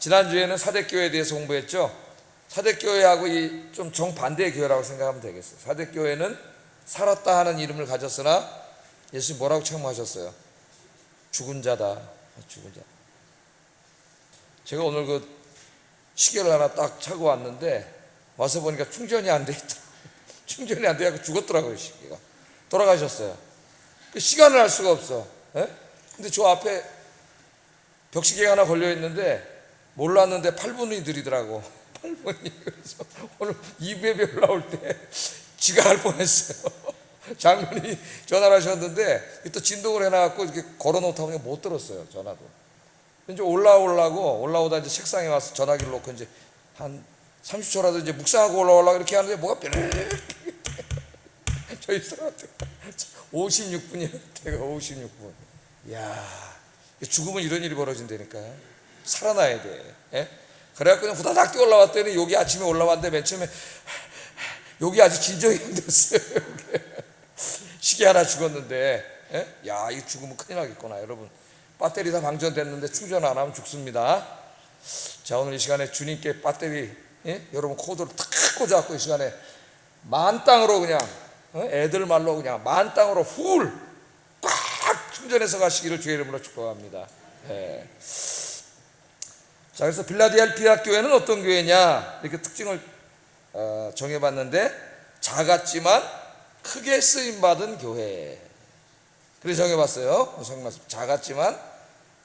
지난주에는 사대교회에 대해서 공부했죠. 사대교회하고 좀 정반대의 교회라고 생각하면 되겠어요. 사대교회는 살았다 하는 이름을 가졌으나 예수님 뭐라고 책망하셨어요? 죽은 자다. 죽은 자. 제가 오늘 그 시계를 하나 딱 차고 왔는데 와서 보니까 충전이 안 돼 있더라고요. 충전이 안 돼서 죽었더라고요. 시계가 돌아가셨어요. 그 시간을 알 수가 없어. 근데 저 앞에 벽시계가 하나 걸려 있는데 몰랐는데 8분이 느리더라고. 8분이. 그래서 오늘 2부에 올라올 때 지가 할 뻔했어요. 장로님이 전화를 하셨는데 또 진동을 해놔갖고 이렇게 걸어놓다 보니까 못 들었어요. 전화도. 이제 올라오다 이제 책상에 와서 전화기를 놓고 이제 한 30초라도 이제 묵상하고 올라오려고 이렇게 하는데 뭐가 뾰르르 저희 사람한테 56분이에요. 제가 56분. 이야, 죽으면 이런 일이 벌어진다니까요. 살아나야 돼. 그래갖고 그냥 후다닥 뛰어 올라왔더니 여기 아침에 올라왔는데 맨 처음에 여기 아직 진정이 안 됐어요. 시계 하나 죽었는데, 야, 이거 죽으면 큰일 나겠구나. 여러분, 배터리 다 방전됐는데 충전 안 하면 죽습니다. 자, 오늘 이 시간에 주님께 배터리, 여러분 코드를 탁 꽂아갖고 이 시간에 만땅으로 그냥, 애들 말로 그냥 만땅으로 꽉 충전해서 가시기를 주의 이름으로 축복합니다. 자, 그래서 빌라델피아 교회는 어떤 교회냐 이렇게 특징을 정해봤는데, 작았지만 크게 쓰임받은 교회. 그래서 정해봤어요. 작았지만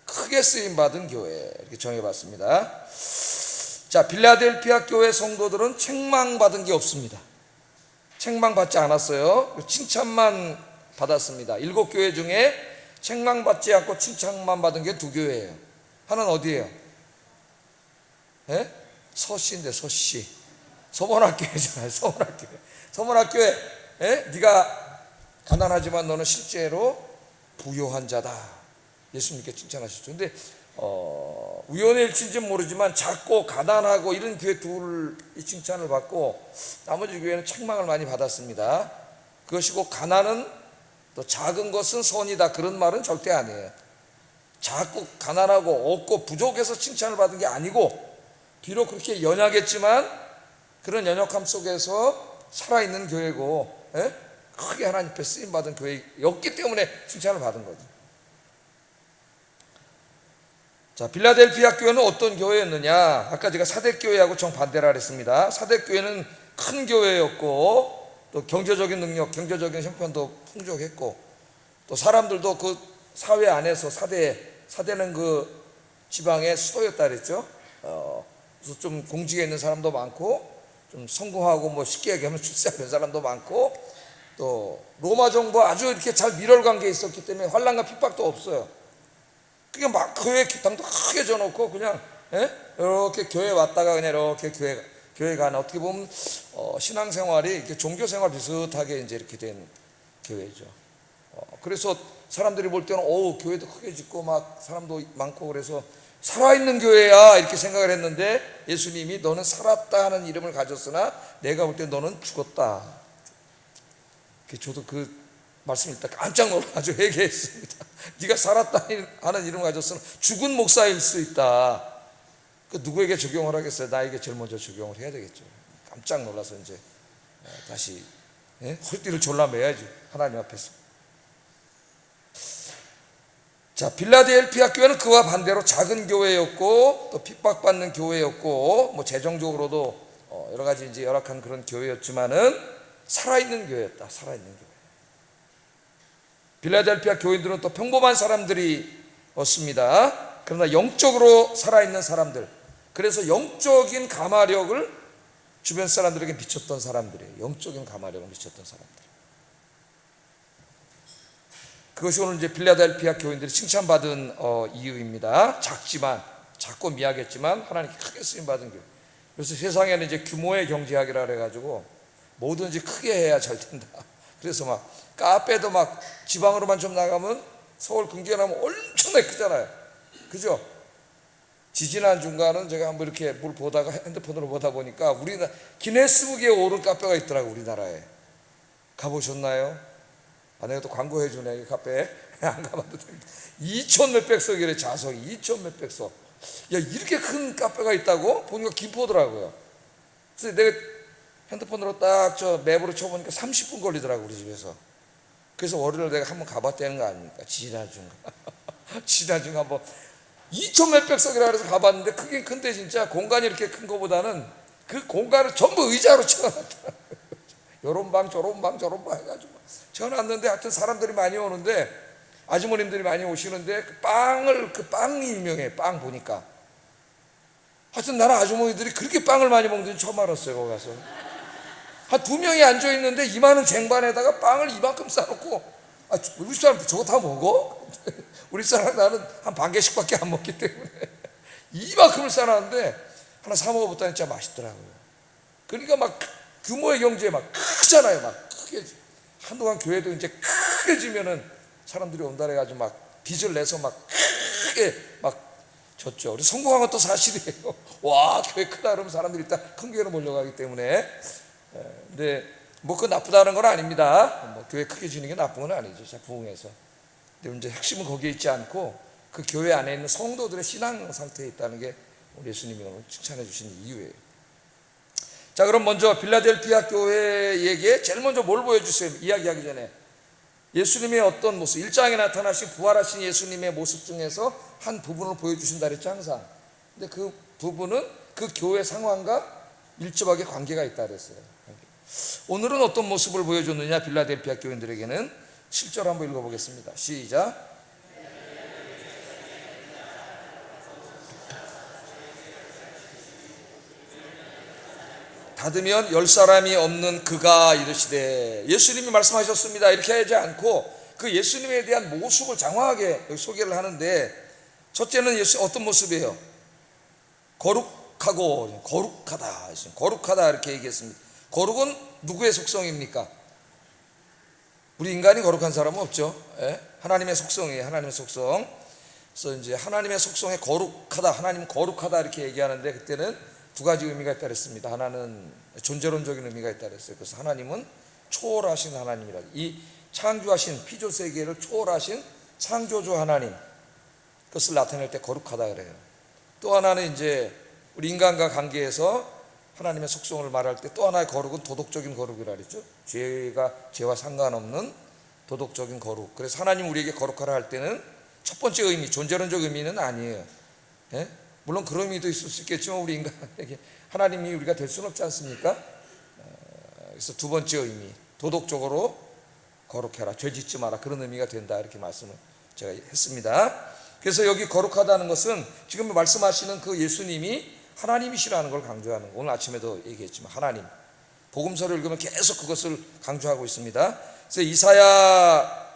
크게 쓰임받은 교회 이렇게 정해봤습니다. 자, 빌라델피아 교회 성도들은 책망받은 게 없습니다. 책망받지 않았어요. 칭찬만 받았습니다. 7교회 중에 책망받지 않고 칭찬만 받은 게 2교회예요. 하나는 어디예요? 서씨인데, 서씨. 서문학교회잖아요. 서문학교회. 네가 가난하지만 너는 실제로 부요한 자다. 예수님께 칭찬하셨죠. 근데 우연의 일치인지는 모르지만 작고 가난하고 이런 교회 둘이 칭찬을 받고 나머지 교회는 책망을 많이 받았습니다. 그것이고 가난은 또 작은 것은 선이다, 그런 말은 절대 아니에요. 작고 가난하고 없고 부족해서 칭찬을 받은 게 아니고, 비록 그렇게 연약했지만 그런 연약함 속에서 살아있는 교회고, 크게 하나님 앞에 쓰임받은 교회였기 때문에 칭찬을 받은 거죠. 자, 빌라델피아 교회는 어떤 교회였느냐? 아까 제가 사대교회하고 정반대라 그랬습니다. 사대교회는 큰 교회였고, 또 경제적인 능력, 경제적인 형편도 풍족했고, 또 사람들도 그 사회 안에서 사대는 그 지방의 수도였다 그랬죠. 그래서 좀 공직에 있는 사람도 많고, 좀 성공하고 뭐 쉽게 얘기하면 출세하는 사람도 많고, 또 로마 정부 아주 이렇게 잘 밀월 관계에 있었기 때문에 환난과 핍박도 없어요. 그게 막 교회 기탕도 크게 져놓고 그냥 이렇게 교회 왔다가 그냥 이렇게 교회 가는, 어떻게 보면 신앙생활이 이렇게 종교생활 비슷하게 이제 이렇게 된 교회죠. 그래서 사람들이 볼 때는 교회도 크게 짓고 막 사람도 많고 그래서 살아있는 교회야 이렇게 생각을 했는데, 예수님이 너는 살았다 하는 이름을 가졌으나 내가 볼 때 너는 죽었다. 저도 그 말씀 읽다 깜짝 놀라가지고 회개했습니다. 네가 살았다 하는 이름을 가졌으나 죽은 목사일 수 있다. 그 누구에게 적용을 하겠어요? 나에게 제일 먼저 적용을 해야 되겠죠. 깜짝 놀라서 이제 다시 헐띠를 졸라매야지 하나님 앞에서. 자, 빌라델피아 교회는 그와 반대로 작은 교회였고, 또 핍박받는 교회였고, 뭐 재정적으로도 여러 가지 이제 열악한 그런 교회였지만은 살아있는 교회였다. 살아있는 교회. 빌라델피아 교인들은 또 평범한 사람들이었습니다. 그러나 영적으로 살아있는 사람들, 그래서 영적인 가마력을 주변 사람들에게 미쳤던 사람들이에요. 영적인 가마력을 미쳤던 사람들. 그것이 오늘 이제 빌라델피아 교인들이 칭찬받은 이유입니다. 작고 미약했지만 하나님께 크게 쓰임받은 교회. 그래서 세상에는 이제 규모의 경제학이라 그래가지고 뭐든지 크게 해야 잘 된다. 그래서 막 카페도 막 지방으로만 좀 나가면 서울 근교나면 엄청나게 크잖아요. 그죠? 지지난 중간은 제가 한번 이렇게 뭘 보다가 핸드폰으로 보다 보니까 우리나라 기네스북에 오른 카페가 있더라고. 우리나라에 가보셨나요? 내가 또 광고해 주네. 이 카페 안 가봐도 됩니다. 2천 몇백 석이래. 좌석이 2천 몇백 석. 야, 이렇게 큰 카페가 있다고? 보니까 김포더라고요. 그래서 내가 핸드폰으로 딱 저 맵으로 쳐보니까 30분 걸리더라고, 우리 집에서. 그래서 월요일 내가 한번 가봤다는 거 아닙니까? 지나중가 지나중가 한번 2천 몇백 석이라 그래서 가봤는데, 크긴 큰데 진짜 공간이 이렇게 큰 거보다는 그 공간을 전부 의자로 채워놨더라고요. 요런 방 저런 방 저런 방 해가지고 채워놨는데, 하여튼 사람들이 많이 오는데, 아주머님들이 많이 오시는데, 그 빵이 유명해. 빵 보니까 하여튼 나는 아주머니들이 그렇게 빵을 많이 먹는지 처음 알았어요. 거기 가서 한 2명이 앉아있는데 이만한 쟁반에다가 빵을 이만큼 싸놓고, 우리 사람 저거 다 먹어? 우리 사람 나는 한 반 개씩밖에 안 먹기 때문에 이만큼을 싸놨는데 하나 사 먹어봤더니 진짜 맛있더라고요. 그러니까 막 규모의 경제 막 크잖아요. 막 크게, 한동안 교회도 이제 크게 지면은 사람들이 온다 해가지고 막 빚을 내서 막 크게 막 졌죠. 그래서 성공한 것도 사실이에요. 와, 교회 크다 그러면 사람들이 일단 큰 교회로 몰려가기 때문에. 근데 뭐 그거 나쁘다는 건 아닙니다. 뭐 교회 크게 지는 게 나쁜 건 아니죠. 자, 부흥해서. 근데 이제 핵심은 거기에 있지 않고 그 교회 안에 있는 성도들의 신앙 상태에 있다는 게 우리 예수님이 오늘 칭찬해 주신 이유예요. 자, 그럼 먼저 빌라델피아 교회에게 제일 먼저 뭘 보여주세요? 이야기하기 전에 예수님의 어떤 모습, 1장에 나타나신 부활하신 예수님의 모습 중에서 한 부분을 보여주신다 그랬죠, 항상. 근데 그 부분은 그 교회 상황과 밀접하게 관계가 있다 그랬어요. 오늘은 어떤 모습을 보여줬느냐, 빌라델피아 교인들에게는 7절 한번 읽어보겠습니다. 시작. 닫으면 10사람이 없는 그가 이르시되, 예수님이 말씀하셨습니다 이렇게 하지 않고 그 예수님에 대한 모습을 장황하게 소개를 하는데, 첫째는 예수 어떤 모습이에요? 거룩하고, 거룩하다, 거룩하다 이렇게 얘기했습니다. 거룩은 누구의 속성입니까? 우리 인간이 거룩한 사람은 없죠. 하나님의 속성이에요. 하나님의 속성. 그래서 이제 하나님의 속성에 거룩하다, 하나님 거룩하다 이렇게 얘기하는데, 그때는 두 가지 의미가 있다 그랬습니다. 하나는 존재론적인 의미가 있다 그랬어요. 그래서 하나님은 초월하신 하나님이라, 이 창조하신 피조 세계를 초월하신 창조주 하나님, 그것을 나타낼 때 거룩하다 그래요. 또 하나는 이제 우리 인간과 관계에서 하나님의 속성을 말할 때 또 하나의 거룩은 도덕적인 거룩이라 그랬죠. 죄와 상관없는 도덕적인 거룩. 그래서 하나님 우리에게 거룩하라 할 때는 첫 번째 의미, 존재론적 의미는 아니에요. 물론 그런 의미도 있을 수 있겠지만 우리 인간에게 하나님이 우리가 될 수는 없지 않습니까? 그래서 두 번째 의미, 도덕적으로 거룩해라, 죄 짓지 마라, 그런 의미가 된다 이렇게 말씀을 제가 했습니다. 그래서 여기 거룩하다는 것은 지금 말씀하시는 그 예수님이 하나님이시라는 걸 강조하는 거예요. 오늘 아침에도 얘기했지만 하나님, 복음서를 읽으면 계속 그것을 강조하고 있습니다. 그래서 이사야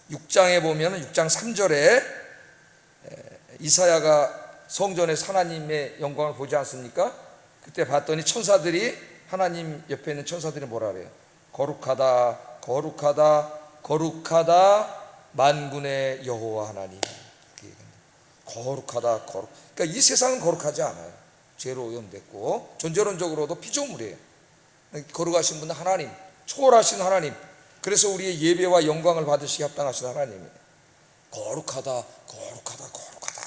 6장에 보면 6장 3절에 이사야가 성전에서 하나님의 영광을 보지 않습니까? 그때 봤더니 천사들이, 하나님 옆에 있는 천사들이 뭐라 그래요? 거룩하다, 거룩하다, 거룩하다 만군의 여호와 하나님. 거룩하다, 거룩. 그러니까 이 세상은 거룩하지 않아요. 죄로 오염됐고 존재론적으로도 피조물이에요. 거룩하신 분은 하나님, 초월하신 하나님. 그래서 우리의 예배와 영광을 받으시기 합당하신 하나님이에요. 거룩하다, 거룩하다, 거룩하다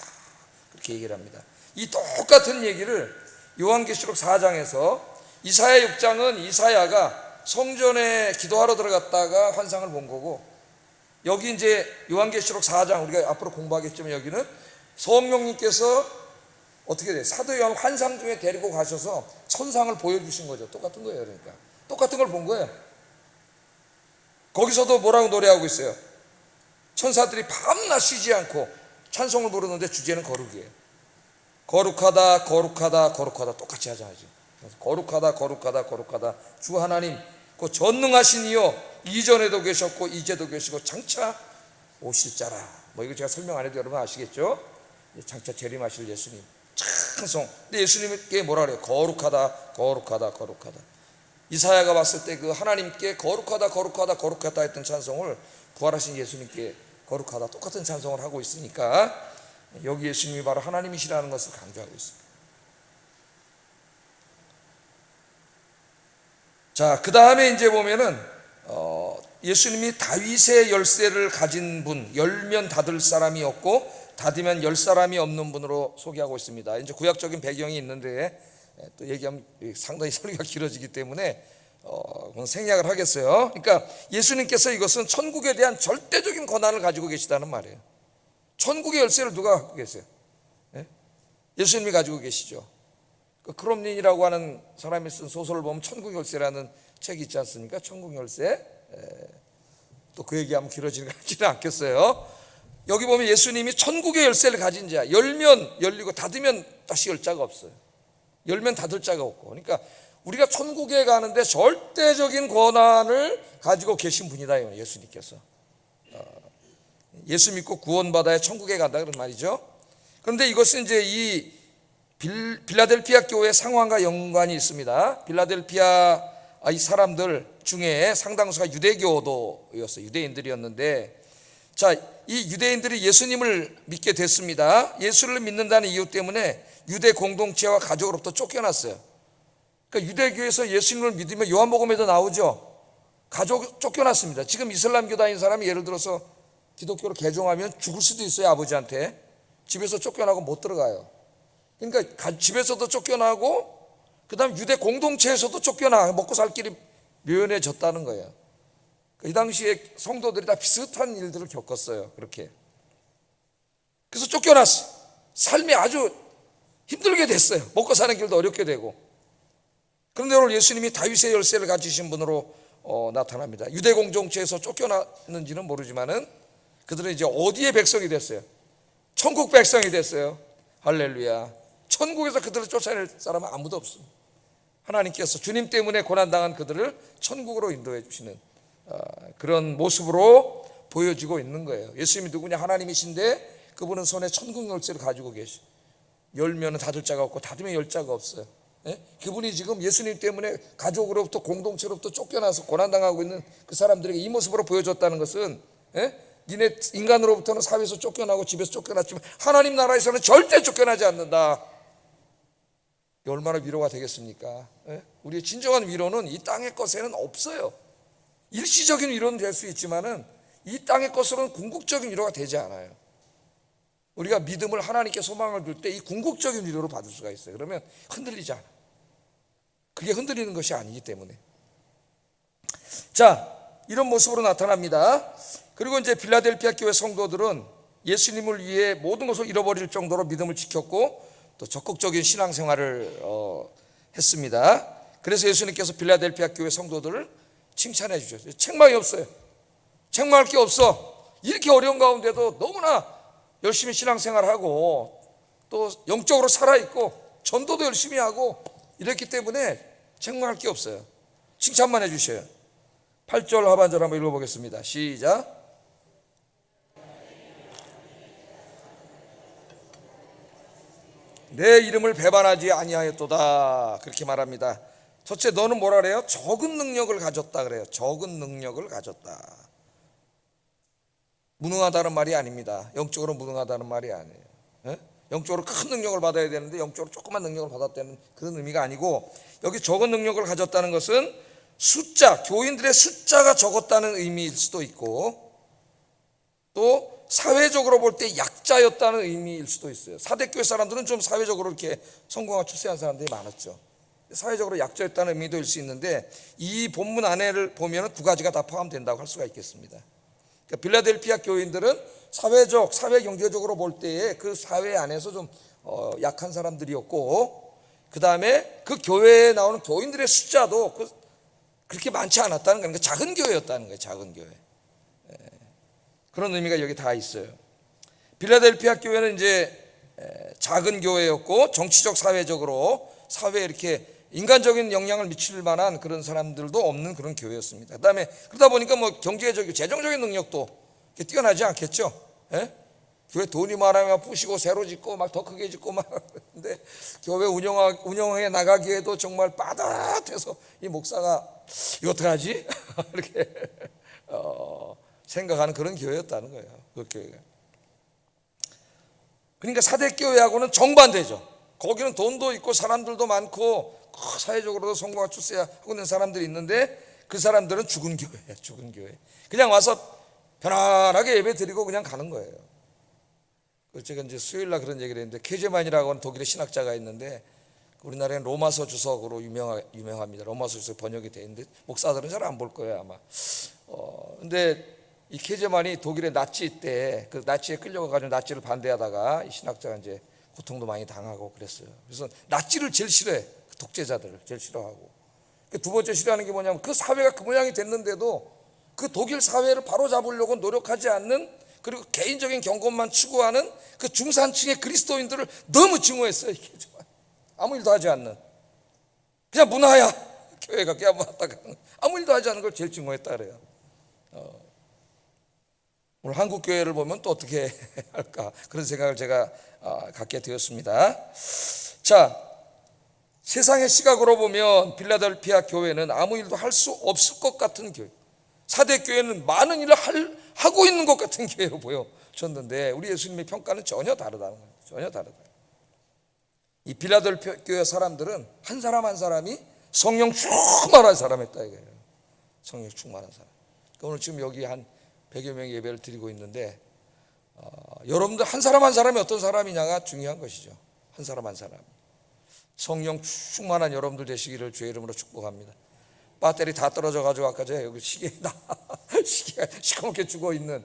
그렇게 얘기를 합니다. 이 똑같은 얘기를 요한계시록 4장에서, 이사야 6장은 이사야가 성전에 기도하러 들어갔다가 환상을 본 거고, 여기 이제 요한계시록 4장 우리가 앞으로 공부하겠지만 여기는 성령님께서 어떻게 돼? 사도 요한 환상 중에 데리고 가셔서 천상을 보여주신 거죠. 똑같은 거예요. 그러니까 똑같은 걸 본 거예요. 거기서도 뭐라고 노래하고 있어요? 천사들이 밤낮 쉬지 않고 찬송을 부르는데 주제는 거룩이에요. 거룩하다, 거룩하다, 거룩하다 똑같이 하잖아요. 거룩하다, 거룩하다, 거룩하다. 주 하나님 그 전능하신 이여, 이전에도 계셨고 이제도 계시고 장차 오실 자라. 뭐 이거 제가 설명 안 해도 여러분 아시겠죠? 장차 재림하실 예수님 찬송. 근데 예수님께 뭐라 그래요? 거룩하다, 거룩하다, 거룩하다. 이사야가 봤을 때 그 하나님께 거룩하다, 거룩하다, 거룩하다 했던 찬송을 부활하신 예수님께 거룩하다 똑같은 찬송을 하고 있으니까 여기 예수님이 바로 하나님이시라는 것을 강조하고 있습니다. 자, 그 다음에 이제 보면은 예수님이 다윗의 열쇠를 가진 분, 열면 닫을 사람이 없고 닫으면 열 사람이 없는 분으로 소개하고 있습니다. 이제 구약적인 배경이 있는데 또 얘기하면 상당히 설교가 길어지기 때문에 그건 생략을 하겠어요. 그러니까 예수님께서 이것은 천국에 대한 절대적인 권한을 가지고 계시다는 말이에요. 천국의 열쇠를 누가 갖고 계세요? 예수님이 가지고 계시죠. 크롬린이라고 하는 사람이 쓴 소설을 보면 천국 열쇠라는 책이 있지 않습니까? 천국 열쇠. 또 그 얘기하면 길어지는 것 같지는 않겠어요. 여기 보면 예수님이 천국의 열쇠를 가진 자, 열면 열리고 닫으면 다시 열 자가 없어요. 열면 닫을 자가 없고. 그러니까 우리가 천국에 가는데 절대적인 권한을 가지고 계신 분이다, 예수님께서. 예수 믿고 구원받아야 천국에 간다 그런 말이죠. 그런데 이것은 이제 이 빌라델피아 교회 상황과 연관이 있습니다. 빌라델피아 이 사람들 중에 상당수가 유대교도였어요. 유대인들이었는데, 자, 이 유대인들이 예수님을 믿게 됐습니다. 예수를 믿는다는 이유 때문에 유대 공동체와 가족으로부터 쫓겨났어요. 그러니까 유대교에서 예수님을 믿으면 요한복음에도 나오죠. 가족 쫓겨났습니다. 지금 이슬람교 다니는 사람이 예를 들어서 기독교로 개종하면 죽을 수도 있어요. 아버지한테. 집에서 쫓겨나고 못 들어가요. 그러니까 집에서도 쫓겨나고 그 다음 유대 공동체에서도 쫓겨나 먹고 살 길이 묘연해졌다는 거예요. 이 당시에 성도들이 다 비슷한 일들을 겪었어요. 그렇게. 그래서 쫓겨났어요. 삶이 아주 힘들게 됐어요. 먹고 사는 길도 어렵게 되고. 그런데 오늘 예수님이 다윗의 열쇠를 가지신 분으로 나타납니다. 유대 공동체에서 쫓겨났는지는 모르지만은 그들은 이제 어디의 백성이 됐어요? 천국 백성이 됐어요. 할렐루야. 천국에서 그들을 쫓아낼 사람은 아무도 없습니다. 하나님께서 주님 때문에 고난당한 그들을 천국으로 인도해 주시는 그런 모습으로 보여지고 있는 거예요. 예수님이 누구냐? 하나님이신데 그분은 손에 천국 열쇠를 가지고 계시. 열면 닫을 자가 없고 닫으면 열 자가 없어요. 그분이 지금 예수님 때문에 가족으로부터 공동체로부터 쫓겨나서 고난당하고 있는 그 사람들에게 이 모습으로 보여줬다는 것은, 니네 인간으로부터는 사회에서 쫓겨나고 집에서 쫓겨났지만 하나님 나라에서는 절대 쫓겨나지 않는다. 얼마나 위로가 되겠습니까? 우리의 진정한 위로는 이 땅의 것에는 없어요. 일시적인 위로는 될 수 있지만은 이 땅의 것으로는 궁극적인 위로가 되지 않아요. 우리가 믿음을 하나님께 소망을 둘 때 이 궁극적인 위로를 받을 수가 있어요. 그러면 흔들리지 않아. 그게 흔들리는 것이 아니기 때문에. 자, 이런 모습으로 나타납니다. 그리고 이제 빌라델피아 교회 성도들은 예수님을 위해 모든 것을 잃어버릴 정도로 믿음을 지켰고 또 적극적인 신앙생활을 했습니다. 그래서 예수님께서 빌라델피아 교회 성도들을 칭찬해 주셨어요. 책망이 없어요. 책망할 게 없어. 이렇게 어려운 가운데도 너무나 열심히 신앙생활하고 또 영적으로 살아있고 전도도 열심히 하고 이랬기 때문에 책망할 게 없어요. 칭찬만 해주셔요. 8절 하반절 한번 읽어보겠습니다. 시작. 내 이름을 배반하지 아니하였도다. 그렇게 말합니다. 첫째, 너는 뭐라 그래요? 적은 능력을 가졌다 그래요. 적은 능력을 가졌다. 무능하다는 말이 아닙니다. 영적으로 무능하다는 말이 아니에요. 영적으로 큰 능력을 받아야 되는데 영적으로 조그만 능력을 받았다는 그런 의미가 아니고, 여기 적은 능력을 가졌다는 것은 숫자, 교인들의 숫자가 적었다는 의미일 수도 있고, 또 사회적으로 볼 때 약자였다는 의미일 수도 있어요. 사대교회 사람들은 좀 사회적으로 이렇게 성공하고 출세한 사람들이 많았죠. 사회적으로 약자였다는 의미도 일 수 있는데, 이 본문 안에를 보면 두 가지가 다 포함된다고 할 수가 있겠습니다. 그러니까 빌라델피아 교인들은 사회적, 사회 경제적으로 볼 때에 그 사회 안에서 좀 약한 사람들이었고, 그 다음에 그 교회에 나오는 교인들의 숫자도 그렇게 많지 않았다는 거예요. 그러니까 작은 교회였다는 거예요. 작은 교회. 그런 의미가 여기 다 있어요. 빌라델피아 교회는 이제 작은 교회였고, 정치적 사회적으로 사회에 이렇게 인간적인 영향을 미칠 만한 그런 사람들도 없는 그런 교회였습니다. 그다음에 그러다 보니까 뭐 경제적, 재정적인 능력도 뛰어나지 않겠죠. 교회 돈이 많으면 부시고 새로 짓고 막 더 크게 짓고 막 근데 교회 운영해 나가기에도 정말 빠듯해서 이 목사가 이거 어떡하지? 이렇게 생각하는 그런 교회였다는 거예요. 그 교회가. 그러니까 사대교회하고는 정반대죠. 거기는 돈도 있고 사람들도 많고 사회적으로도 성공하고 출세하고 있는 사람들이 있는데, 그 사람들은 죽은 교회예요. 죽은 교회. 그냥 와서 편안하게 예배 드리고 그냥 가는 거예요. 제가 이제 수요일 날 그런 얘기를 했는데, 케제만이라고 하는 독일의 신학자가 있는데 우리나라에는 로마서 주석으로 유명합니다. 로마서 주석 번역이 돼 있는데 목사들은 잘 안 볼 거예요 아마. 근데 이 케제만이 독일의 나치 때 그 나치에 끌려가가지고 나치를 반대하다가 이 신학자가 이제 고통도 많이 당하고 그랬어요. 그래서 나치를 제일 싫어해. 독재자들을 제일 싫어하고. 두 번째 싫어하는 게 뭐냐면 그 사회가 그 모양이 됐는데도 그 독일 사회를 바로잡으려고 노력하지 않는, 그리고 개인적인 경건만 추구하는 그 중산층의 그리스도인들을 너무 증오했어요. 이게 아무 일도 하지 않는, 그냥 문화야, 교회가 그냥 왔다가 아무 일도 하지 않는 걸 제일 증오했다 그래요. 오늘 한국 교회를 보면 또 어떻게 할까, 그런 생각을 제가 갖게 되었습니다. 자, 세상의 시각으로 보면 빌라델피아 교회는 아무 일도 할 수 없을 것 같은 교회, 사대 교회는 많은 일을 하고 있는 것 같은 교회로 보여졌는데, 우리 예수님의 평가는 전혀 다르다는 거예요. 전혀 다르다. 이 빌라델피아 교회 사람들은 한 사람 한 사람이 성령 충만한 사람이었다 이거예요. 성령 충만한 사람. 오늘 지금 여기 한 100여 명의 예배를 드리고 있는데, 여러분들 한 사람 한 사람이 어떤 사람이냐가 중요한 것이죠. 한 사람 한 사람. 성령 충만한 여러분들 되시기를 주의 이름으로 축복합니다. 배터리 다 떨어져가지고 아까 제가 여기 시계가 시커멓게 죽어 있는,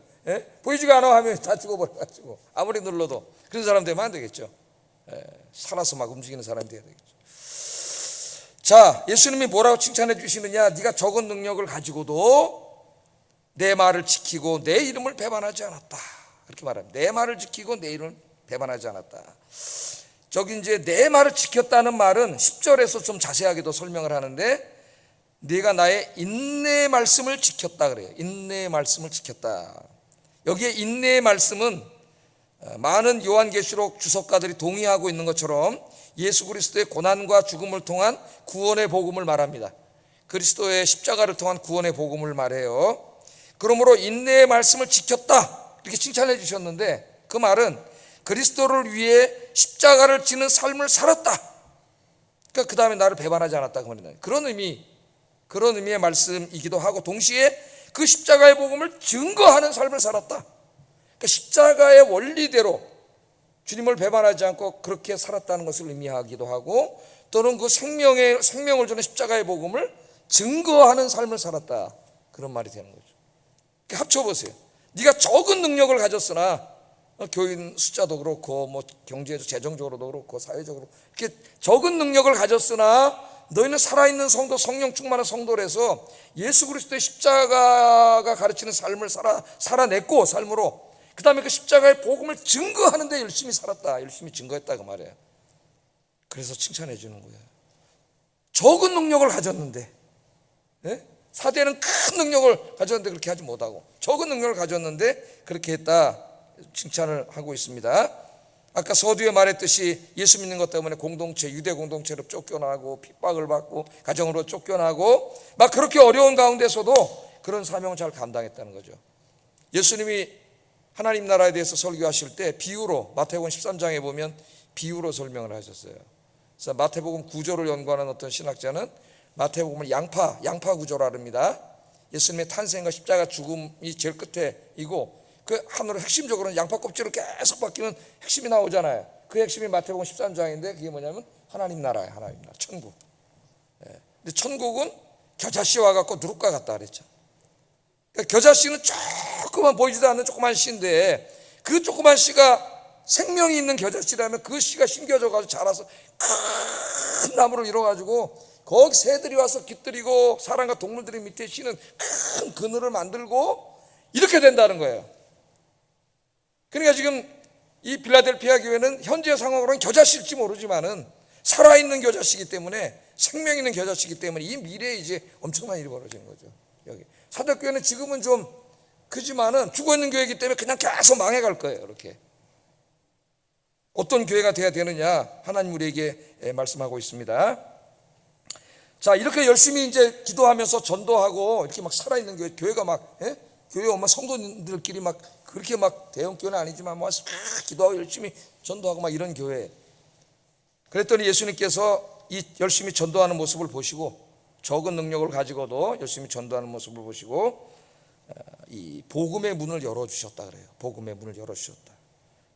보이지가 않아 하면 다 죽어버려가지고 아무리 눌러도 그런 사람 되면 안 되겠죠. 살아서 막 움직이는 사람이 돼야 되겠죠. 자, 예수님이 뭐라고 칭찬해 주시느냐? 네가 적은 능력을 가지고도 내 말을 지키고 내 이름을 배반하지 않았다, 그렇게 말합니다. 내 말을 지키고 내 이름을 배반하지 않았다. 저기 이제 내 말을 지켰다는 말은 10절에서 좀 자세하게도 설명을 하는데, 네가 나의 인내의 말씀을 지켰다 그래요. 인내의 말씀을 지켰다. 여기에 인내의 말씀은 많은 요한계시록 주석가들이 동의하고 있는 것처럼 예수 그리스도의 고난과 죽음을 통한 구원의 복음을 말합니다. 그리스도의 십자가를 통한 구원의 복음을 말해요. 그러므로 인내의 말씀을 지켰다 이렇게 칭찬해 주셨는데, 그 말은 그리스도를 위해 십자가를 지는 삶을 살았다. 그러니까 그 다음에 나를 배반하지 않았다 그 말이다. 그런 의미의 말씀이기도 하고, 동시에 그 십자가의 복음을 증거하는 삶을 살았다. 그러니까 십자가의 원리대로 주님을 배반하지 않고 그렇게 살았다는 것을 의미하기도 하고, 또는 그 생명을 주는 십자가의 복음을 증거하는 삶을 살았다, 그런 말이 되는 거죠. 합쳐보세요. 네가 적은 능력을 가졌으나, 교인 숫자도 그렇고 뭐 경제적 재정적으로도 그렇고 사회적으로 이렇게 적은 능력을 가졌으나 너희는 살아있는 성도, 성령 충만한 성도라서 예수 그리스도의 십자가가 가르치는 삶을 살아냈고, 삶으로 그 다음에 그 십자가의 복음을 증거하는 데 열심히 살았다, 열심히 증거했다 그 말이에요. 그래서 칭찬해 주는 거예요. 적은 능력을 가졌는데, 사대는 큰 능력을 가졌는데 그렇게 하지 못하고 적은 능력을 가졌는데 그렇게 했다, 칭찬을 하고 있습니다. 아까 서두에 말했듯이 예수 믿는 것 때문에 유대 공동체로 쫓겨나고 핍박을 받고 가정으로 쫓겨나고 막 그렇게 어려운 가운데서도 그런 사명을 잘 감당했다는 거죠. 예수님이 하나님 나라에 대해서 설교하실 때 비유로, 마태복음 13장에 보면 비유로 설명을 하셨어요. 그래서 마태복음 구조를 연구하는 어떤 신학자는 마태복음을 양파 구조라 합니다. 예수님의 탄생과 십자가 죽음이 제일 끝에이고, 그 한으로 핵심적으로는 양파 껍질을 계속 바뀌는 핵심이 나오잖아요. 그 핵심이 마태복음 13장인데 그게 뭐냐면 하나님 나라예요. 하나님 나라, 천국. 근데 천국은 겨자씨와 같고 누룩과 같다 그랬죠. 그러니까 겨자씨는 조그만 보이지도 않는 조그만 씨인데, 그 조그만 씨가 생명이 있는 겨자씨라면 그 씨가 심겨져가지고 자라서 큰 나무를 이뤄가지고 거기 새들이 와서 깃들이고 사람과 동물들이 밑에 쉬는 큰 그늘을 만들고 이렇게 된다는 거예요. 그러니까 지금 이 빌라델피아 교회는 현재 상황으로는 겨자씨일지 모르지만은 살아있는 겨자씨이기 때문에, 생명 있는 겨자씨이기 때문에 이 미래에 이제 엄청난 일이 벌어지는 거죠. 여기 사대교회는 지금은 좀 크지만은 죽어있는 교회이기 때문에 그냥 계속 망해갈 거예요. 이렇게 어떤 교회가 돼야 되느냐, 하나님 우리에게 말씀하고 있습니다. 자, 이렇게 열심히 이제 기도하면서 전도하고 이렇게 막 살아있는 교회가 막, 교회 오면 성도님들끼리 막 그렇게 막 대형 교회는 아니지만 막 기도하고 열심히 전도하고 막 이런 교회. 그랬더니 예수님께서 이 열심히 전도하는 모습을 보시고, 적은 능력을 가지고도 열심히 전도하는 모습을 보시고 이 복음의 문을 열어주셨다 그래요. 복음의 문을 열어주셨다.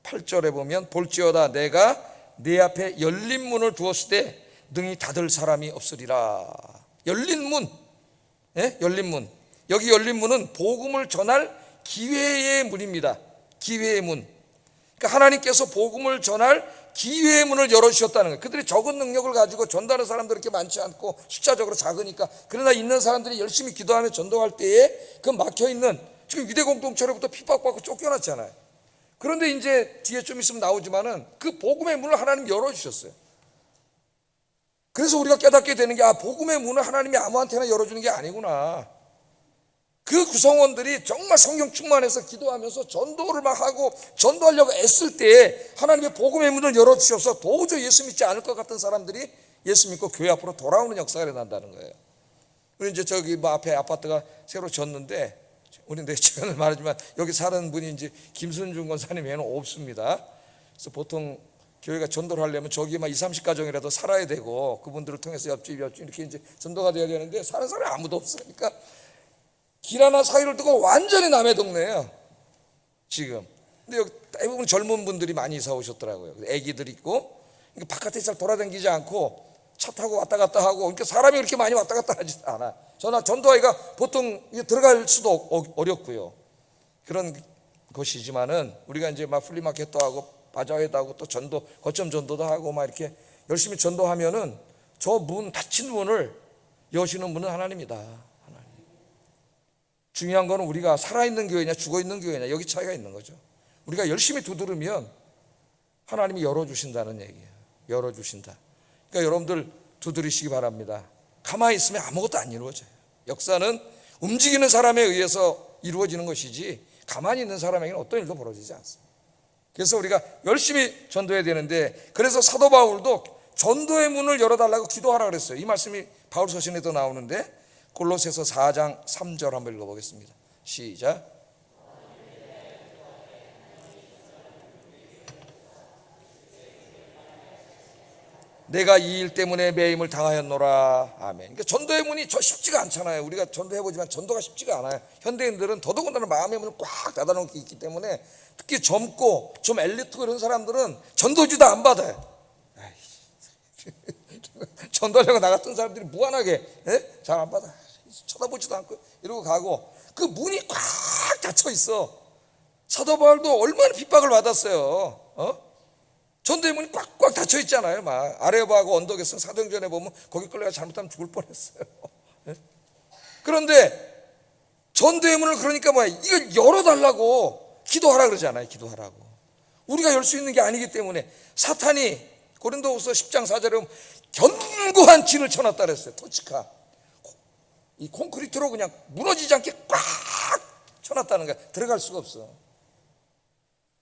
8절에 보면 볼지어다 내가 내 앞에 열린 문을 두었을 때 능히 닫을 사람이 없으리라. 열린 문, 예? 열린 문. 여기 열린 문은 복음을 전할 기회의 문입니다. 기회의 문. 그러니까 하나님께서 복음을 전할 기회의 문을 열어주셨다는 거예요. 그들이 적은 능력을 가지고 전도하는 사람들이 그렇게 많지 않고 숫자적으로 작으니까, 그러나 있는 사람들이 열심히 기도하며 전도할 때에 그 막혀있는, 지금 위대 공동체로부터 핍박받고 쫓겨났잖아요. 그런데 이제 뒤에 좀 있으면 나오지만은 그 복음의 문을 하나님 열어주셨어요. 그래서 우리가 깨닫게 되는 게, 복음의 문을 하나님이 아무한테나 열어주는 게 아니구나. 그 구성원들이 정말 성령 충만해서 기도하면서 전도를 막 하고 전도하려고 애쓸 때에 하나님의 복음의 문을 열어주셔서 도저히 예수 믿지 않을 것 같은 사람들이 예수 믿고 교회 앞으로 돌아오는 역사가 일어난다는 거예요. 우리 이제 저기 앞에 아파트가 새로 졌는데, 우리 내 시간을 말하지만 여기 사는 분이 이제 김순중 권사님 외에는 없습니다. 그래서 보통 교회가 전도를 하려면 저기 20, 30가정이라도 살아야 되고, 그분들을 통해서 옆집 이렇게 이제 전도가 돼야 되는데 사는 사람이 아무도 없으니까 길 하나 사이를 두고 완전히 남의 동네예요 지금. 근데 여기 대부분 젊은 분들이 많이 이사 오셨더라고요. 애기들 있고, 그러니까 바깥에 잘 돌아다니지 않고 차 타고 왔다 갔다 하고, 그러니까 사람이 그렇게 많이 왔다 갔다 하지 않아. 전도하기가 보통 들어갈 수도 어렵고요. 그런 것이지만은 우리가 이제 막 플리마켓도 하고 바자회도 하고 또 전도, 거점 전도도 하고 막 이렇게 열심히 전도하면은 저 문, 닫힌 문을 여시는 분은 하나님이다. 하나님. 중요한 거는 우리가 살아있는 교회냐 죽어있는 교회냐, 여기 차이가 있는 거죠. 우리가 열심히 두드리면 하나님이 열어주신다는 얘기예요. 열어주신다. 그러니까 여러분들 두드리시기 바랍니다. 가만히 있으면 아무것도 안 이루어져요. 역사는 움직이는 사람에 의해서 이루어지는 것이지 가만히 있는 사람에게는 어떤 일도 벌어지지 않습니다. 그래서 우리가 열심히 전도해야 되는데, 그래서 사도 바울도 전도의 문을 열어달라고 기도하라 그랬어요. 이 말씀이 바울 서신에도 나오는데 골로새서 4장 3절 한번 읽어보겠습니다. 시작. 내가 이 일 때문에 매임을 당하였노라. 아멘. 그러니까 전도의 문이 쉽지가 않잖아요. 우리가 전도해보지만 전도가 쉽지가 않아요. 현대인들은 더더군다나 마음의 문을 꽉 닫아놓고 있기 때문에, 특히 젊고 좀 엘리트고 이런 사람들은 전도지도 안 받아요. 전도하려고 나갔던 사람들이 무한하게 잘 안 받아. 쳐다보지도 않고 이러고 가고, 그 문이 꽉 닫혀 있어. 사도 바울도 얼마나 핍박을 받았어요. 전도의 문이 꽉꽉 닫혀 있잖아요. 막 아레바하고 언덕에서 사도행전에 보면 거기 끌려가 잘못하면 죽을 뻔했어요. 그런데 전도의 문을, 그러니까 이걸 열어달라고 기도하라 그러잖아요. 기도하라고. 우리가 열 수 있는 게 아니기 때문에 사탄이 고린도후서 10장 4절에 보면 견고한 진을 쳐놨다 그랬어요. 토치카. 이 콘크리트로 그냥 무너지지 않게 꽉 쳐놨다는 거야. 들어갈 수가 없어.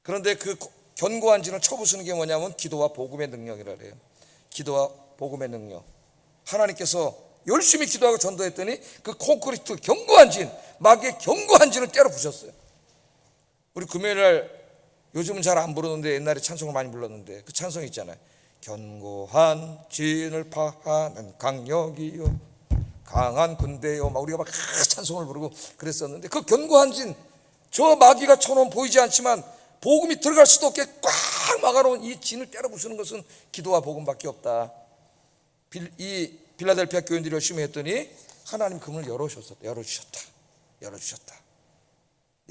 그런데 그 견고한 진을 쳐부수는 게 뭐냐면 기도와 복음의 능력이라 그래요. 기도와 복음의 능력. 하나님께서 열심히 기도하고 전도했더니 그 콘크리트 견고한 진, 마귀의 견고한 진을 때려 부셨어요. 우리 금요일날 요즘은 잘 안 부르는데 옛날에 찬송을 많이 불렀는데 그 찬송 있잖아요. 견고한 진을 파하는 강력이요 강한 군대요, 막 우리가 막 찬송을 부르고 그랬었는데, 그 견고한 진, 저 마귀가 쳐놓은 보이지 않지만 복음이 들어갈 수도 없게 꽉 막아놓은 이 진을 때려 부수는 것은 기도와 복음밖에 없다. 이 빌라델피아 교인들이 열심히 했더니 하나님 그 문을 열어주셨다.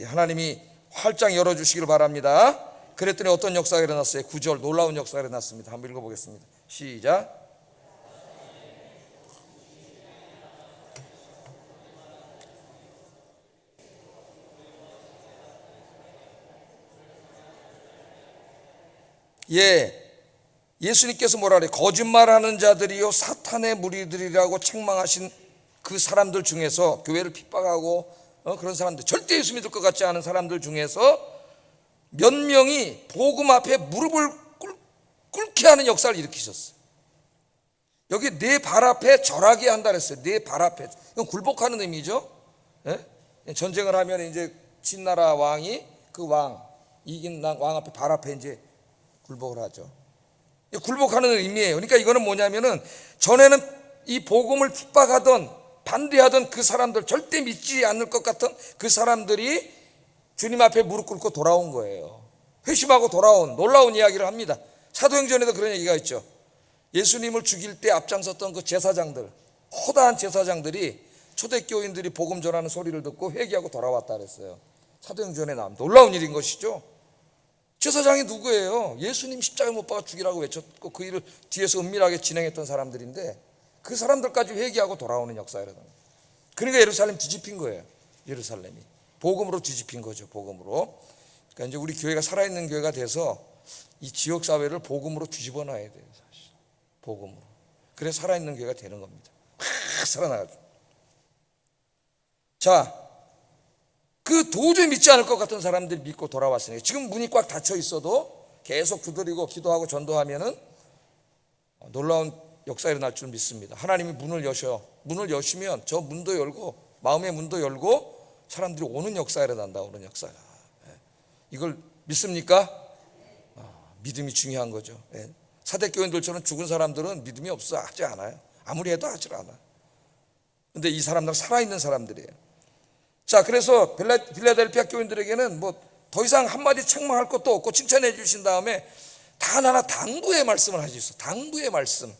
하나님이 활짝 열어주시기를 바랍니다. 그랬더니 어떤 역사가 일어났어요? 9절 놀라운 역사가 일어났습니다. 한번 읽어보겠습니다. 시작. 예수님께서 뭐라 그래요? 거짓말하는 자들이요 사탄의 무리들이라고 책망하신 그 사람들 중에서, 교회를 핍박하고 그런 사람들, 절대 예수 믿을 것 같지 않은 사람들 중에서 몇 명이 복음 앞에 무릎을 꿇게 하는 역사를 일으키셨어요. 여기 내 발 앞에 절하게 한다 그랬어요. 내 발 앞에. 이건 굴복하는 의미죠. 전쟁을 하면 이제 진나라 왕이 그 이긴 왕 앞에 발 앞에 이제 굴복을 하죠. 굴복하는 의미예요. 그러니까 이거는 뭐냐면은, 전에는 이 복음을 핍박하던 반대하던 그 사람들, 절대 믿지 않을 것 같은 그 사람들이 주님 앞에 무릎 꿇고 돌아온 거예요. 회심하고 돌아온 놀라운 이야기를 합니다. 사도행전에도 그런 얘기가 있죠. 예수님을 죽일 때 앞장섰던 그 제사장들, 허다한 제사장들이 초대교인들이 복음 전하는 소리를 듣고 회개하고 돌아왔다 그랬어요. 사도행전에 나온 놀라운 일인 것이죠. 제사장이 누구예요? 예수님 십자가에 못 박아 죽이라고 외쳤고 그 일을 뒤에서 은밀하게 진행했던 사람들인데 그 사람들까지 회개하고 돌아오는 역사라는. 그러니까 예루살렘 뒤집힌 거예요. 예루살렘이 복음으로 뒤집힌 거죠. 복음으로. 그러니까 이제 우리 교회가 살아있는 교회가 돼서 이 지역 사회를 복음으로 뒤집어 놔야 돼요. 사실 복음으로. 그래 살아있는 교회가 되는 겁니다. 확 살아나가죠. 자, 그 도저히 믿지 않을 것 같은 사람들이 믿고 돌아왔으니까 지금 문이 꽉 닫혀 있어도 계속 두드리고 기도하고 전도하면은 놀라운 역사가 일어날 줄 믿습니다. 하나님이 문을 여시면 저 문도 열고 마음의 문도 열고 사람들이 오는 역사가 일어난다. 오는 역사가. 이걸 믿습니까? 믿음이 중요한 거죠. 사대교인들처럼 죽은 사람들은 믿음이 없어 하지 않아요. 아무리 해도 하질 않아. 근데 이 사람들은 살아있는 사람들이에요. 자, 그래서 빌라델피아 교인들에게는 뭐 더 이상 한마디 책망할 것도 없고 칭찬해 주신 다음에 단 하나 당부의 말씀을 하셨어요. 당부의 말씀.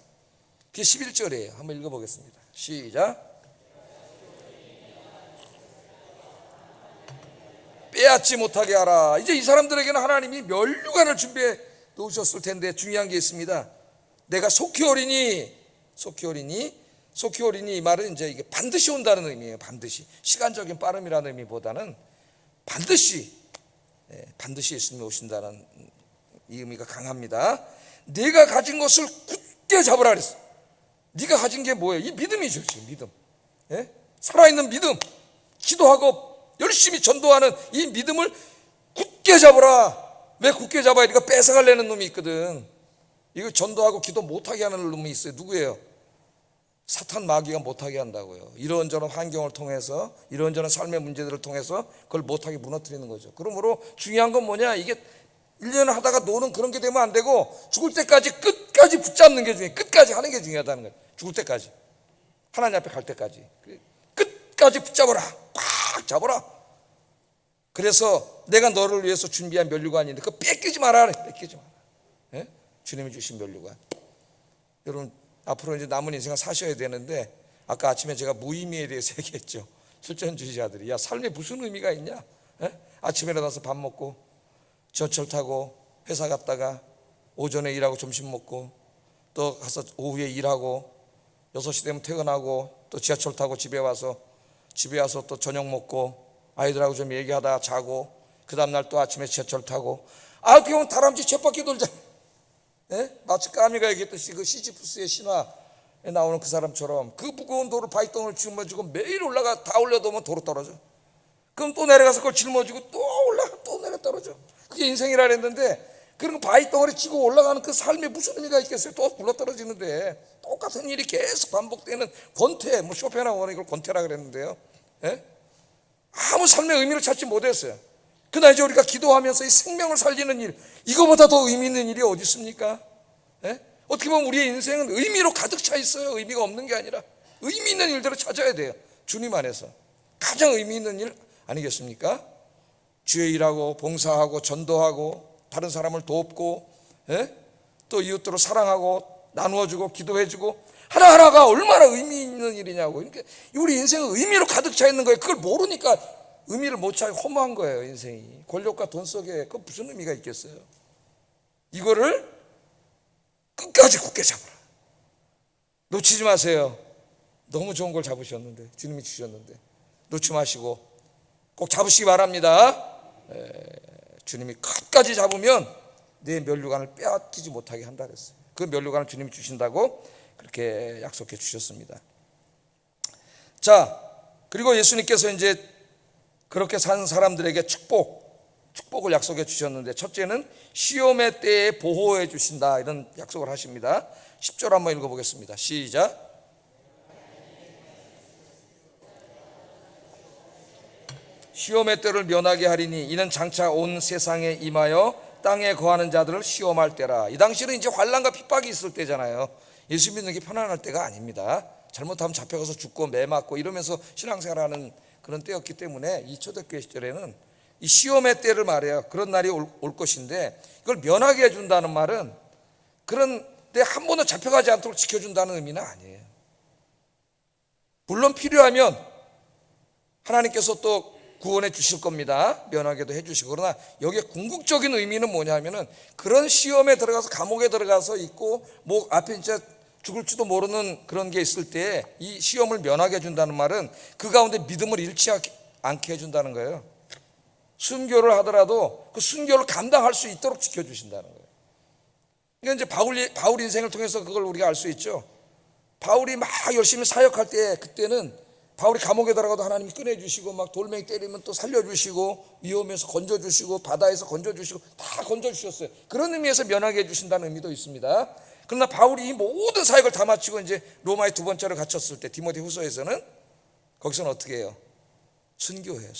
그게 11절이에요. 한번 읽어보겠습니다. 시작. 빼앗지 못하게 하라. 이제 이 사람들에게는 하나님이 면류관을 준비해 놓으셨을 텐데 중요한 게 있습니다. 내가 속히 오리니 이 말은 이제 이게 반드시 온다는 의미예요. 반드시. 시간적인 빠름이라는 의미보다는 반드시 예수님이 오신다는 이 의미가 강합니다. 네가 가진 것을 굳게 잡으라 그랬어. 네가 가진 게 뭐예요? 이 믿음이죠. 지금 믿음. 살아있는 믿음. 기도하고 열심히 전도하는 이 믿음을 굳게 잡으라. 왜 굳게 잡아야 돼? 이거 뺏어가려는 놈이 있거든. 이거 전도하고 기도 못하게 하는 놈이 있어요. 누구예요? 사탄 마귀가 못하게 한다고요. 이런저런 환경을 통해서 이런저런 삶의 문제들을 통해서 그걸 못하게 무너뜨리는 거죠. 그러므로 중요한 건 뭐냐, 이게 1년 하다가 노는 그런 게 되면 안 되고 죽을 때까지 끝까지 붙잡는 게 중요해요. 끝까지 하는 게 중요하다는 거예요. 죽을 때까지, 하나님 앞에 갈 때까지 끝까지 붙잡아라. 꽉 잡아라. 그래서 내가 너를 위해서 준비한 면류관인데 그거 뺏기지 마라. 뺏기지 마라. 주님이 주신 면류관. 여러분, 앞으로 이제 남은 인생을 사셔야 되는데 아까 아침에 제가 무의미에 대해서 얘기했죠. 실존주의자들이 야, 삶에 무슨 의미가 있냐? 아침에 일어나서 밥 먹고 지하철 타고 회사 갔다가 오전에 일하고 점심 먹고 또 가서 오후에 일하고 6시 되면 퇴근하고 또 지하철 타고 집에 와서 또 저녁 먹고 아이들하고 좀 얘기하다가 자고 그 다음날 또 아침에 지하철 타고 어떻게 보면 다람쥐 쳇바퀴 돌자. 마치 까미가 얘기했듯이 그 시지프스의 신화에 나오는 그 사람처럼 그 무거운 돌을 바위덩어리를 짊어지고 매일 올라가 다 올려놓으면 도로 떨어져. 그럼 또 내려가서 그걸 짊어지고 또 올라가 또 내려 떨어져. 그게 인생이라 그랬는데 그런 바위덩어리 치고 올라가는 그 삶에 무슨 의미가 있겠어요? 또 굴러 떨어지는데 똑같은 일이 계속 반복되는 권태. 뭐 쇼펜하고는 이걸 권태라 그랬는데요. 아무 삶의 의미를 찾지 못했어요. 그러나 이제 우리가 기도하면서 이 생명을 살리는 일, 이거보다 더 의미 있는 일이 어디 있습니까? 어떻게 보면 우리의 인생은 의미로 가득 차 있어요. 의미가 없는 게 아니라 의미 있는 일들을 찾아야 돼요. 주님 안에서 가장 의미 있는 일 아니겠습니까? 주의 일하고 봉사하고 전도하고 다른 사람을 돕고 또 이웃들을 사랑하고 나누어주고 기도해주고 하나하나가 얼마나 의미 있는 일이냐고. 그러니까 우리 인생은 의미로 가득 차 있는 거예요. 그걸 모르니까 의미를 못 찾고 허무한 거예요. 인생이 권력과 돈 속에 그 무슨 의미가 있겠어요? 이거를 끝까지 굳게 잡아라. 놓치지 마세요. 너무 좋은 걸 잡으셨는데, 주님이 주셨는데 놓지 마시고 꼭 잡으시기 바랍니다. 주님이 끝까지 잡으면 내 면류관을 빼앗기지 못하게 한다 그랬어요. 그 면류관을 주님이 주신다고 그렇게 약속해 주셨습니다. 자, 그리고 예수님께서 이제 그렇게 사는 사람들에게 축복을 약속해 주셨는데, 첫째는 시험의 때에 보호해 주신다, 이런 약속을 하십니다. 10절 한번 읽어보겠습니다. 시작. 시험의 때를 면하게 하리니 이는 장차 온 세상에 임하여 땅에 거하는 자들을 시험할 때라. 이 당시는 이제 환난과 핍박이 있을 때잖아요. 예수 믿는 게 편안할 때가 아닙니다. 잘못하면 잡혀가서 죽고 매 맞고 이러면서 신앙생활하는 그런 때였기 때문에 이 초대교회 시절에는 이 시험의 때를 말해요. 그런 날이 올 것인데, 이걸 면하게 해준다는 말은 그런데 한 번도 잡혀가지 않도록 지켜준다는 의미는 아니에요. 물론 필요하면 하나님께서 또 구원해 주실 겁니다. 면하게도 해주시고. 그러나 여기에 궁극적인 의미는 뭐냐면은, 그런 시험에 들어가서 감옥에 들어가서 있고 뭐 앞에 진짜 죽을지도 모르는 그런 게 있을 때 이 시험을 면하게 해준다는 말은 그 가운데 믿음을 잃지 않게 해준다는 거예요. 순교를 하더라도 그 순교를 감당할 수 있도록 지켜주신다는 거예요. 그러니까 이제 바울 인생을 통해서 그걸 우리가 알 수 있죠. 바울이 막 열심히 사역할 때, 그때는 바울이 감옥에 들어가도 하나님이 꺼내주시고, 막 돌멩이 때리면 또 살려주시고, 위험해서 건져주시고, 바다에서 건져주시고, 다 건져주셨어요. 그런 의미에서 면하게 해주신다는 의미도 있습니다. 그러나 바울이 이 모든 사역을 다 마치고 이제 로마에 두 번째로 갇혔을 때, 디모데 후서에서는 거기서는 어떻게 해요? 순교해요.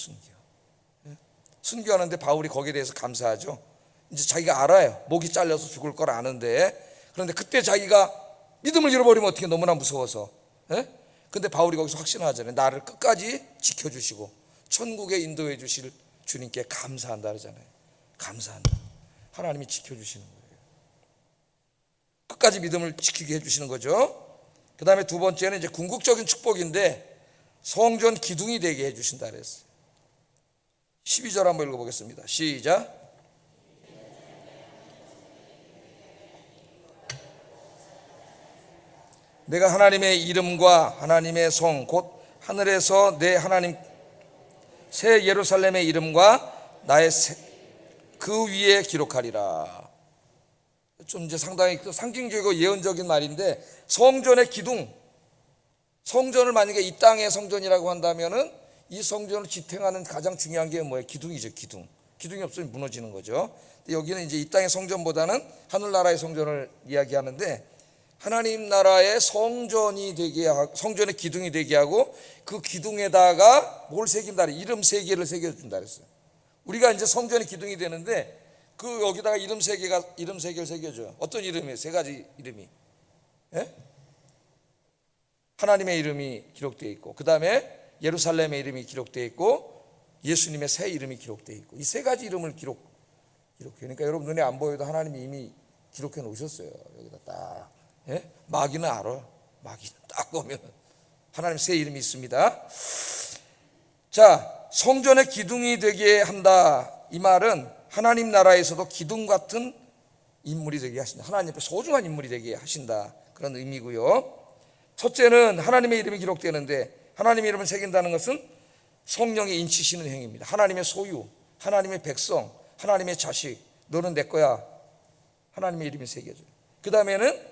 순교하는데 바울이 거기에 대해서 감사하죠. 이제 자기가 알아요. 목이 잘려서 죽을 걸 아는데, 그런데 그때 자기가 믿음을 잃어버리면 어떻게, 너무나 무서워서. 근데 바울이 거기서 확신하잖아요. 나를 끝까지 지켜주시고 천국에 인도해 주실 주님께 감사한다 그러잖아요. 감사한다. 하나님이 지켜주시는 거예요. 끝까지 믿음을 지키게 해주시는 거죠. 그 다음에 두 번째는 이제 궁극적인 축복인데, 성전 기둥이 되게 해주신다 그랬어요. 12절 한번 읽어보겠습니다. 시작. 내가 하나님의 이름과 하나님의 성 곧 하늘에서 내 하나님 새 예루살렘의 이름과 나의 그 위에 기록하리라. 좀 이제 상당히 상징적이고 예언적인 말인데, 성전의 기둥, 성전을 만약에 이 땅의 성전이라고 한다면은 이 성전을 지탱하는 가장 중요한 게 뭐예요? 기둥이죠. 기둥이 없으면 무너지는 거죠. 근데 여기는 이제 이 땅의 성전보다는 하늘나라의 성전을 이야기하는데, 하나님 나라의 성전이 되게 하고, 성전의 기둥이 되게 하고, 그 기둥에다가 뭘 새긴다? 이름 세 개를 새겨준다 그랬어요. 우리가 이제 성전의 기둥이 되는데, 그 여기다가 이름 세 개를 새겨줘요. 어떤 이름이에요? 세 가지 이름이. 하나님의 이름이 기록되어 있고, 그 다음에 예루살렘의 이름이 기록되어 있고, 예수님의 새 이름이 기록되어 있고, 이 세 가지 이름을 기록해. 그러니까 여러분 눈에 안 보여도 하나님이 이미 기록해 놓으셨어요. 여기다 딱. 마귀는 알아요. 마귀는 딱 보면 하나님 새 이름이 있습니다. 자, 성전의 기둥이 되게 한다. 이 말은 하나님 나라에서도 기둥 같은 인물이 되게 하신다. 하나님 앞에 소중한 인물이 되게 하신다. 그런 의미고요. 첫째는 하나님의 이름이 기록되는데, 하나님의 이름을 새긴다는 것은 성령이 인치시는 행위입니다. 하나님의 소유, 하나님의 백성, 하나님의 자식, 너는 내 거야. 하나님의 이름이 새겨져요. 그 다음에는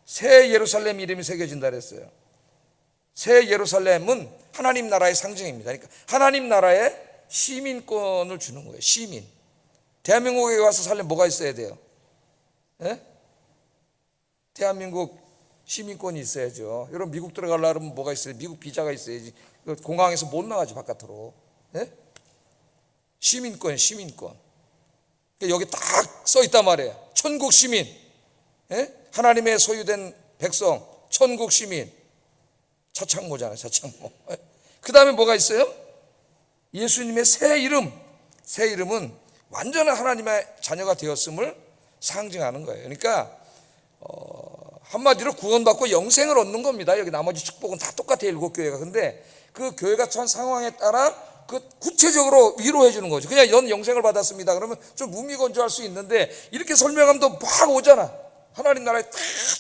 새 예루살렘 이름이 새겨진다 그랬어요. 새 예루살렘은 하나님 나라의 상징입니다. 그러니까 하나님 나라의 시민권을 주는 거예요. 시민. 대한민국에 와서 살려면 뭐가 있어야 돼요? 대한민국 시민권이 있어야죠. 여러분 미국 들어가려면 뭐가 있어요? 미국 비자가 있어야지. 공항에서 못 나가지 바깥으로. 시민권. 여기 딱 써 있단 말이에요. 천국 시민. 하나님의 소유된 백성, 천국 시민. 차창모잖아요. 차창모. 그 다음에 뭐가 있어요? 예수님의 새 이름. 새 이름은 완전한 하나님의 자녀가 되었음을 상징하는 거예요. 그러니까 한마디로 구원받고 영생을 얻는 겁니다. 여기 나머지 축복은 다 똑같아요. 7교회가. 근데 그 교회가 처한 상황에 따라 그 구체적으로 위로해 주는 거죠. 그냥 영생을 받았습니다. 그러면 좀 무미건조할 수 있는데, 이렇게 설명하면 또 막 오잖아. 하나님 나라에 딱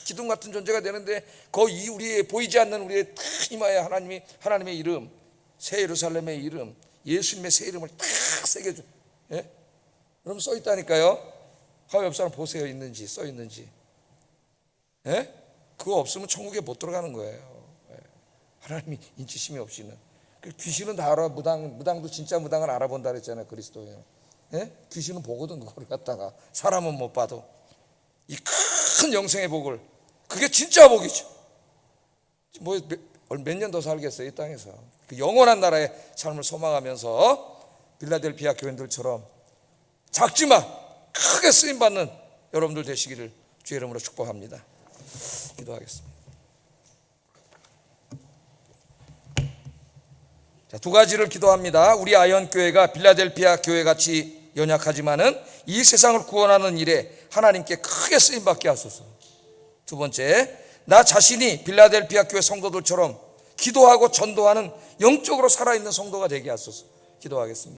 기둥 같은 존재가 되는데, 거의 우리의 보이지 않는 우리의 딱 이마에 하나님의 이름, 새 예루살렘의 이름, 예수님의 새 이름을 딱 새겨줘. 여러분 써 있다니까요. 하여 옆 사람 보세요. 있는지, 써 있는지. 그거 없으면 천국에 못 들어가는 거예요. 하나님이 인치심이 없이는. 귀신은 다 알아. 무당도 진짜 무당을 알아본다 그랬잖아요. 그리스도예요. 귀신은 보거든. 그걸 갖다가 사람은 못 봐도. 이 큰 영생의 복을, 그게 진짜 복이죠. 뭐 몇 년 더 살겠어요, 이 땅에서. 그 영원한 나라의 삶을 소망하면서 빌라델피아 교인들처럼 작지만 크게 쓰임받는 여러분들 되시기를 주의 이름으로 축복합니다. 기도하겠습니다. 자, 두 가지를 기도합니다. 우리 아현교회가 빌라델피아 교회같이 연약하지만은 이 세상을 구원하는 일에 하나님께 크게 쓰임받게 하소서. 두 번째, 나 자신이 빌라델피아 교회 성도들처럼 기도하고 전도하는 영적으로 살아있는 성도가 되게 하소서. 기도하겠습니다.